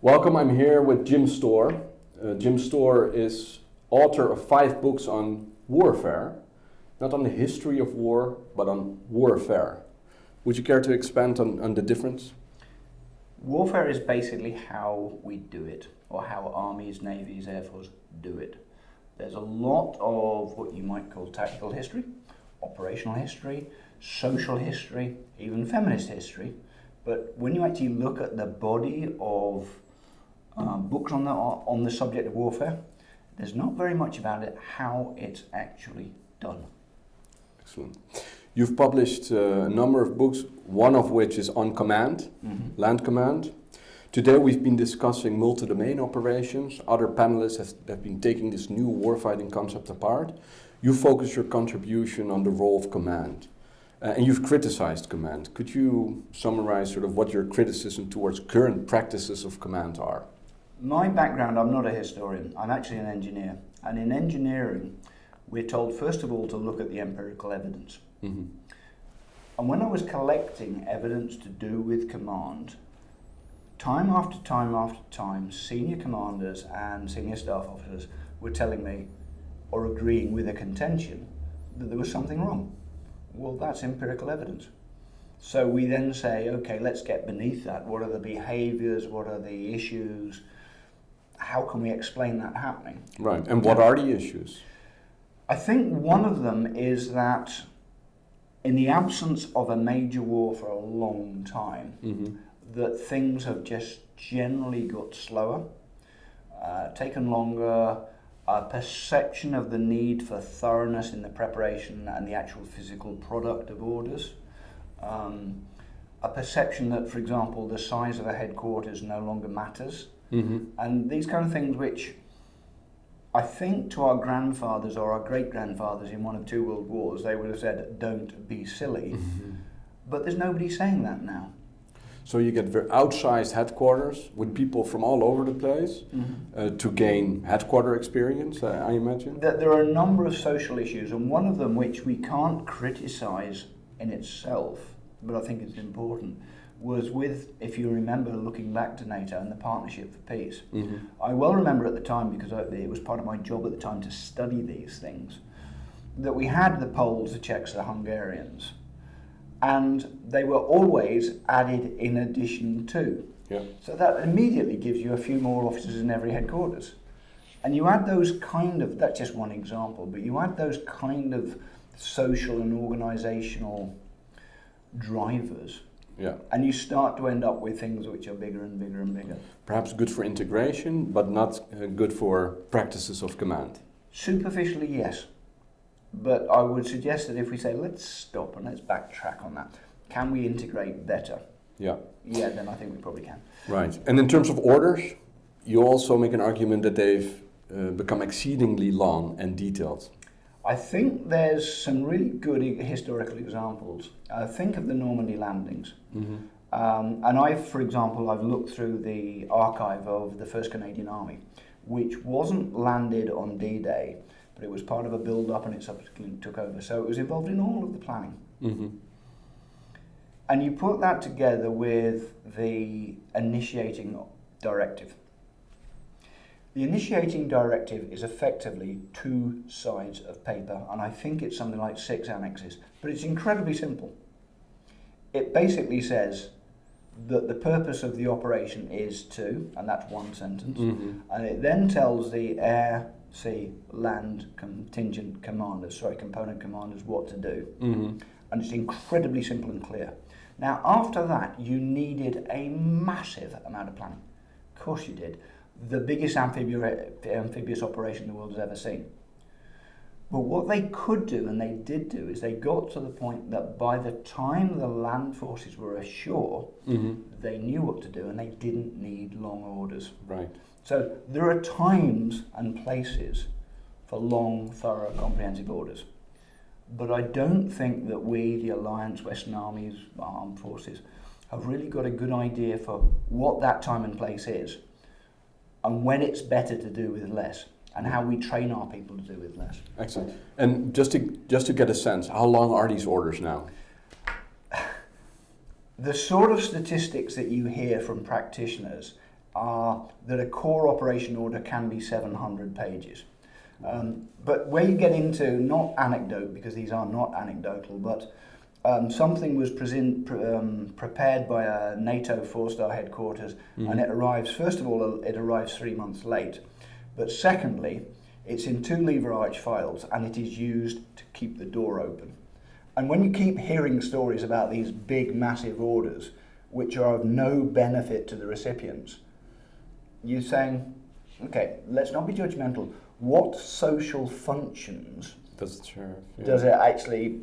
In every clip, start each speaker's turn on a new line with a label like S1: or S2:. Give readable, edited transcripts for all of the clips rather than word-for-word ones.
S1: Welcome, I'm here with Jim Storr. Jim Storr is author of 5 books on warfare, not on the history of war, but on warfare. Would you care to expand on the difference?
S2: Warfare is basically how we do it, or how armies, navies, air force do it. There's a lot of what you might call tactical history, operational history, social history, even feminist history. But when you actually look at the body of books on the subject of warfare, there's not very much about it, how it's actually done.
S1: Excellent. You've published a number of books, one of which is on command, land command. Today we've been discussing multi-domain operations. Other panelists have been taking this new warfighting concept apart. You focus your contribution on the role of command. And you've criticized command. Could you summarize sort of what your criticism towards current practices of command are?
S2: My background, I'm not a historian, I'm actually an engineer. And in engineering, we're told first of all to look at the empirical evidence. Mm-hmm. And when I was collecting evidence to do with command, time after time after time, senior commanders and senior staff officers were telling me, or agreeing with a contention, that there was something wrong. Well, that's empirical evidence. So we then say, okay, let's get beneath that. What are the behaviors? What are the issues? How can we explain that happening?
S1: Right, and what are the issues?
S2: I think one of them is that in the absence of a major war for a long time, that things have just generally got slower, taken longer, a perception of the need for thoroughness in the preparation and the actual physical product of orders, a perception that, for example, the size of a headquarters no longer matters, and these kind of things which I think to our grandfathers or our great-grandfathers in one of 2 world wars, they would have said, don't be silly. But there's nobody saying that now.
S1: So you get very outsized headquarters with people from all over the place to gain headquarter experience, I imagine?
S2: There are a number of social issues, and one of them which we can't criticize in itself, but I think it's important, was with, if you remember, looking back to NATO and the Partnership for Peace. I well remember at the time, because it was part of my job at the time to study these things, that we had the Poles, the Czechs, the Hungarians, and they were always added in addition to.
S1: Yeah.
S2: So that immediately gives you a few more officers in every headquarters. And you add those kind of, that's just one example, but you add those kind of social and organizational drivers, and you start to end up with things which are bigger and bigger and bigger.
S1: Perhaps good for integration, but not good for practices of command.
S2: Superficially, yes. But I would suggest that if we say, let's stop and let's backtrack on that, can we integrate better? Yeah, then I think we probably can.
S1: Right. And in terms of orders, you also make an argument that they've become exceedingly long and detailed.
S2: I think there's some really good historical examples. Think of the Normandy landings. And for example, I've looked through the archive of the 1st Canadian Army, which wasn't landed on D-Day, but it was part of a build-up and it subsequently took over. So it was involved in all of the planning. And you put that together with the initiating directive. The initiating directive is effectively 2 sides of paper, and I think it's something like 6 annexes, but it's incredibly simple. It basically says that the purpose of the operation is to, and that's 1 sentence, and it then tells the air, sea, land component commanders what to do. And it's incredibly simple and clear. Now, after that, you needed a massive amount of planning. Of course you did. The biggest amphibious operation the world has ever seen. But what they could do, and they did do, is they got to the point that by the time the land forces were ashore, they knew what to do and they didn't need long orders.
S1: Right.
S2: So there are times and places for long, thorough, comprehensive orders. But I don't think that we, the Alliance, Western Armies, Armed Forces, have really got a good idea for what that time and place is, and when it's better to do with less, and how we train our people to do with less.
S1: Excellent. And just to get a sense, how long are these orders now?
S2: The sort of statistics that you hear from practitioners are that a core operation order can be 700 pages. But where you get into, not anecdote, because these are not anecdotal, but something was prepared by a NATO 4-star headquarters, and it arrives, first of all, it arrives 3 months late. But secondly, it's in 2 lever arch files, and it is used to keep the door open. And when you keep hearing stories about these big, massive orders, which are of no benefit to the recipients, you're saying, okay, let's not be judgmental. What social functions
S1: does
S2: it actually,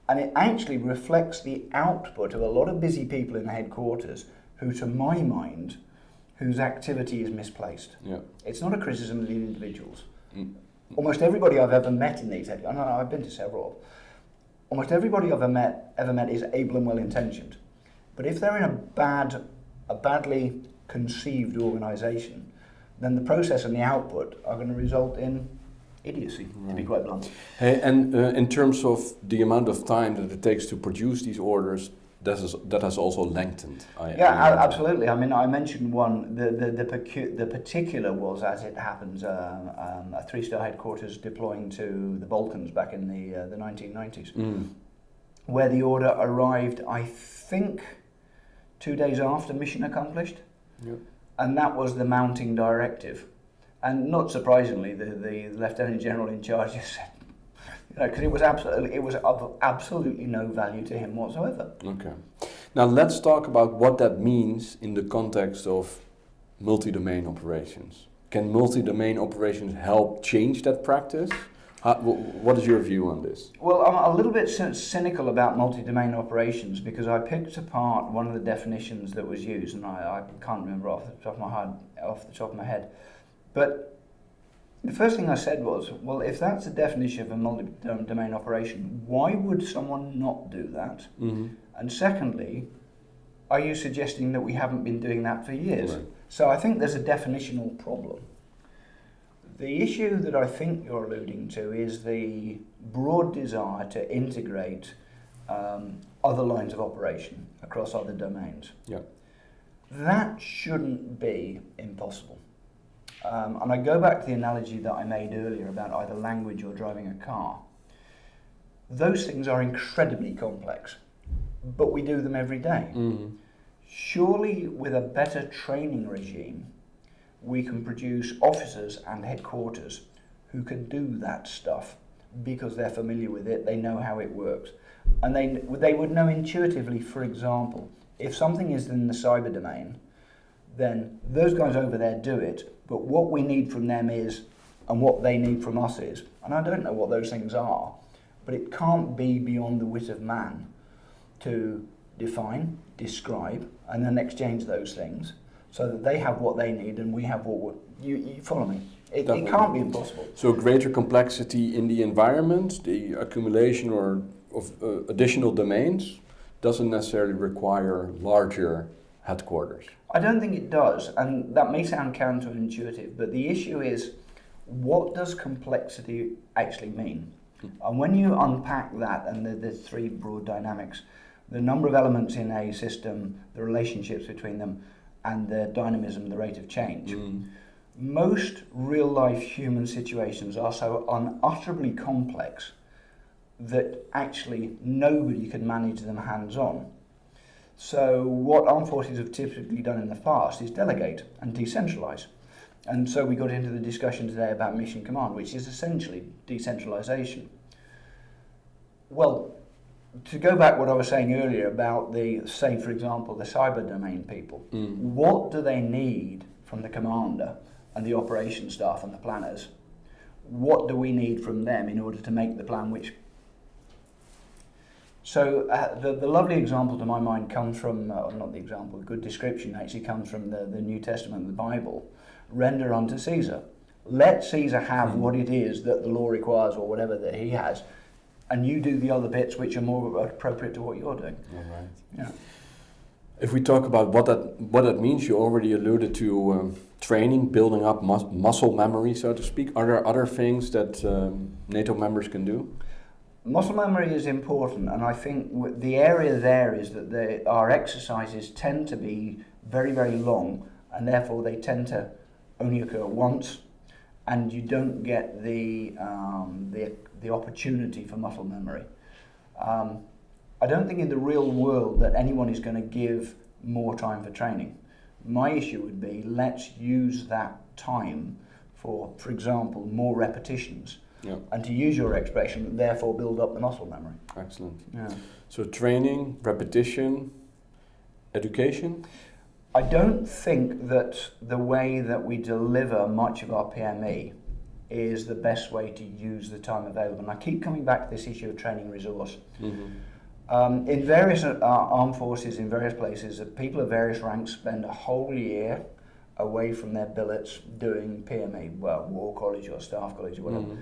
S2: and it actually reflects the output of a lot of busy people in the headquarters who, to my mind, whose activity is misplaced.
S1: Yeah.
S2: It's not a criticism of the individuals. Almost everybody I've ever met in these headquarters, and I've been to several, almost everybody I've ever met is able and well-intentioned. But if they're in a badly conceived organisation, then the process and the output are going to result in idiocy, to be quite blunt.
S1: Hey, and in terms of the amount of time that it takes to produce these orders, that has also lengthened.
S2: Absolutely. I mean, I mentioned one. The particular was, as it happens, a 3-star headquarters deploying to the Balkans back in the 1990s, where the order arrived, I think, 2 days after mission accomplished.
S1: Yep.
S2: And that was the mounting directive. And not surprisingly, the Lieutenant General in charge just said, because it was of absolutely no value to him whatsoever.
S1: Okay. Now let's talk about what that means in the context of multi-domain operations. Can multi-domain operations help change that practice? What is your view on this?
S2: Well, I'm a little bit cynical about multi-domain operations because I picked apart one of the definitions that was used, and I can't remember off the top of my head. But the first thing I said was, well, if that's the definition of a multi-domain operation, why would someone not do that? Mm-hmm. And secondly, are you suggesting that we haven't been doing that for years? Right. So I think there's a definitional problem. The issue that I think you're alluding to is the broad desire to integrate other lines of operation across other domains.
S1: Yeah.
S2: That shouldn't be impossible. And I go back to the analogy that I made earlier about either language or driving a car. Those things are incredibly complex, but we do them every day. Mm-hmm. Surely with a better training regime, we can produce officers and headquarters who can do that stuff because they're familiar with it, they know how it works. And they would know intuitively, for example, if something is in the cyber domain, then those guys over there do it, but what we need from them is, and what they need from us is, and I don't know what those things are, but it can't be beyond the wit of man to define, describe, and then exchange those things, so that they have what they need and we have what you follow me. It can't be impossible.
S1: So greater complexity in the environment, the accumulation of additional domains, doesn't necessarily require larger headquarters.
S2: I don't think it does, and that may sound counterintuitive, but the issue is, what does complexity actually mean? And when you unpack that and the 3 broad dynamics, the number of elements in a system, the relationships between them, and the dynamism, the rate of change. Most real-life human situations are so unutterably complex that actually nobody can manage them hands-on. So what armed forces have typically done in the past is delegate and decentralise. And so we got into the discussion today about mission command, which is essentially decentralisation. Well, to go back what I was saying earlier about say for example, the cyber domain people, what do they need from the commander and the operation staff and the planners? What do we need from them in order to make the plan So the lovely example to my mind comes from, not the example, the good description actually comes from the New Testament, the Bible. Render unto Caesar. Let Caesar have what it is that the law requires or whatever that he has, and you do the other bits which are more appropriate to what you're doing.
S1: All right.
S2: Yeah.
S1: If we talk about what that means, you already alluded to training, building up muscle memory, so to speak. Are there other things that NATO members can do?
S2: Muscle memory is important, and I think the area there is that our exercises tend to be very, very long and therefore they tend to only occur once, and you don't get the opportunity for muscle memory. I don't think in the real world that anyone is going to give more time for training. My issue would be, let's use that time for example, more repetitions.
S1: Yeah.
S2: And to use your expression, therefore build up the muscle memory.
S1: Excellent.
S2: Yeah.
S1: So training, repetition, education?
S2: I don't think that the way that we deliver much of our PME is the best way to use the time available. And I keep coming back to this issue of training resource. Mm-hmm. In various armed forces, in various places, people of various ranks spend a whole year away from their billets doing PME, well, war college or staff college or whatever.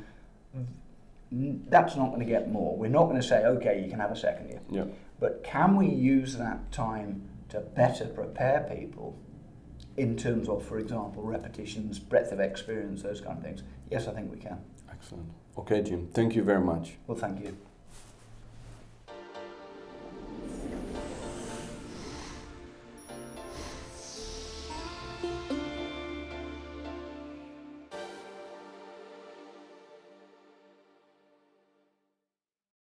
S2: Mm-hmm. That's not going to get more. We're not going to say, okay, you can have a second year.
S1: Yeah.
S2: But can we use that time to better prepare people in terms of, for example, repetitions, breadth of experience, those kind of things? Yes, I think we can.
S1: Excellent. Okay, Jim, thank you very much.
S2: Well, thank you.